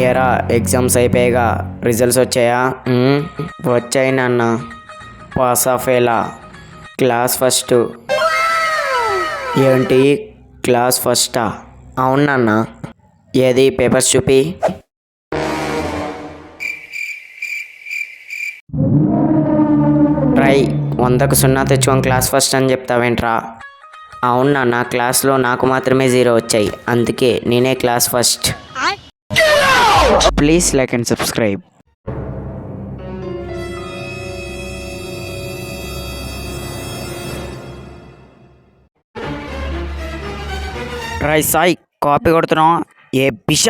ఏరా exams అయిపోయాగా results వచ్చాయా? వచ్చాయి నాన్న. పాస్ ఆఫ్ ఎలా? Class first. ఏంటి క్లాస్ ఫస్టా? అవును నాన్న. ఏది పేపర్స్ చూపి. ట్రై 100కు 0 తెచ్చుకొని క్లాస్ ఫస్ట్ అని చెప్తావేంట్రా? అవును నాన్న, క్లాస్లో నాకు మాత్రమే 0 వచ్చాయి, అందుకే నేనే class first. Please like and subscribe. Try Sai, copy కొడుతున్నావా? ఏ పిష,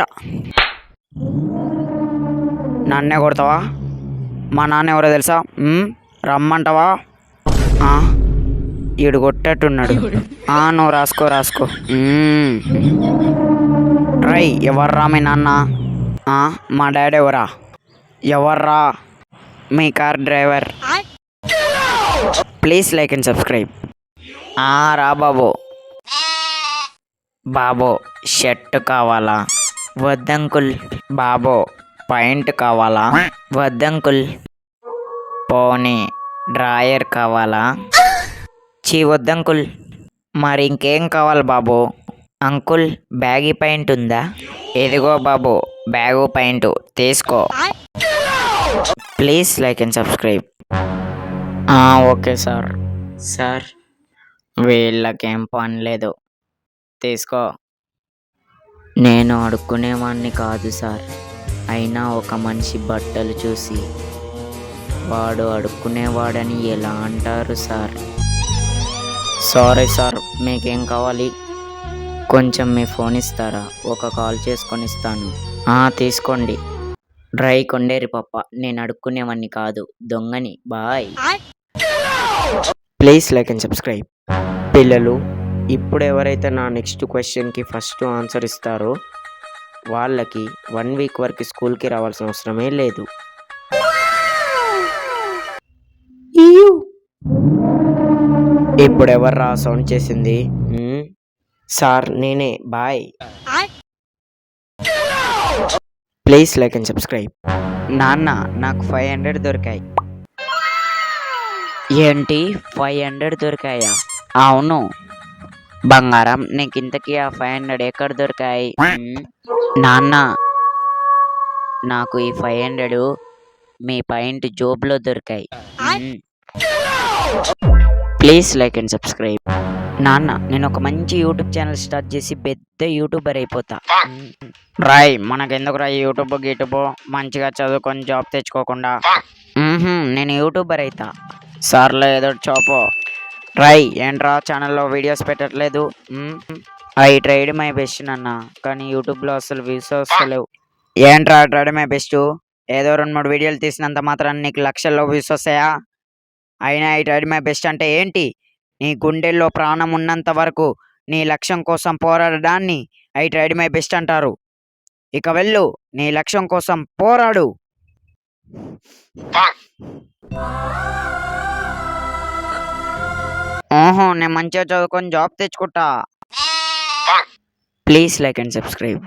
నన్నే కొడతావా? మా నాన్న ఎవరో తెలుసా? రమ్మంటావా? ఈడు కొట్టేట్టున్నాడు. నువ్వు రాసుకో రాసుకో. ట్రై ఎవర్రా మీ నాన్న? మా డాడీ ఎవరా? ఎవర్రా? మీ car driver. Please like and subscribe. రా బాబు. బాబో షర్ట్ కావాలా? వద్దంకుల్. బాబో పాయింట్ కావాలా? వద్దంకుల్. పోనీ డ్రాయర్ కావాలా? వద్దంకుల్. మరి ఇంకేం కావాలి బాబు? అంకుల్ బ్యాగీ పాయింట్ ఉందా? ఎదిగో బాబు బ్యాగు పాయింట్ తీసుకో. Please like and subscribe. Okay sir. Sir వీళ్ళకేం పని లేదు, తీసుకో. నేను అడుక్కునేవాడిని కాదు సార్, అయినా ఒక మనిషి బట్టలు చూసి వాడు అడుక్కునేవాడని ఎలా అంటారు సార్? సారీ సార్, మీకేం కావాలి? కొంచెం మీ ఫోన్ ఇస్తారా? ఒక కాల్ చేసుకొని ఇస్తాను. తీసుకోండి. డ్రై కొండేరి పప్ప, నేను అడుక్కునేవాడిని కాదు, దొంగని. Bye. Please like and subscribe. పిల్లలు, ఇప్పుడు ఎవరైతే నా నెక్స్ట్ క్వశ్చన్కి ఫస్ట్ ఆన్సర్ ఇస్తారో వాళ్ళకి 1 వీక్ వరకు స్కూల్కి రావాల్సిన అవసరమే లేదు. ఇప్పుడు ఎవర్రా సౌండ్ చేసింది? సార్ నేనే. Bye. Please like and subscribe. నాన్న నాకు 500 దొరికాయి. ఏంటి 500 దొరికాయా? అవును బంగారం, నీకు ఇంతకీ ఆ 500 ఎక్కడ దొరికాయి? నాన్న నాకు ఈ 500 మీ పాయింట్ జోబ్లో దొరికాయి. Please like and subscribe. నాన్న నేను ఒక మంచి యూట్యూబ్ ఛానల్ స్టార్ట్ చేసి పెద్ద యూట్యూబర్ అయిపోతా. రాయ్ మనకెందుకురా యూట్యూబ్ గీట్యూబ్, మంచిగా చదువుకొని జాబ్ తెచ్చుకోకుండా. నేను యూట్యూబర్ అవుతా. సార్లో ఏదో చాపో. ట్రై ఏంట్రా ఛానల్లో వీడియోస్ పెట్టట్లేదు? ఐ ట్రైడ్ మై బెస్ట్ నాన్న, కానీ యూట్యూబ్లో అసలు వ్యూస్ వస్తలేవు. ఏంట్రా ట్రైడ్ మై బెస్ట్? ఏదో 2-3 వీడియోలు తీసినంత మాత్రాన్ని నీకు లక్షల్లో వ్యూస్ వస్తాయా? అయినా ఐ ట్రైడ్ మై బెస్ట్ అంటే ఏంటి? నీ గుండెల్లో ప్రాణం ఉన్నంత వరకు నీ లక్ష్యం కోసం పోరాడడాన్ని ఐ ట్రైడ్ మై బెస్ట్ అంటారు. ఇక వెళ్ళు, నీ లక్ష్యం కోసం పోరాడు. నేను మంచిగా చదువుకొని జాబ్ తెచ్చుకుంటా. Please like and subscribe.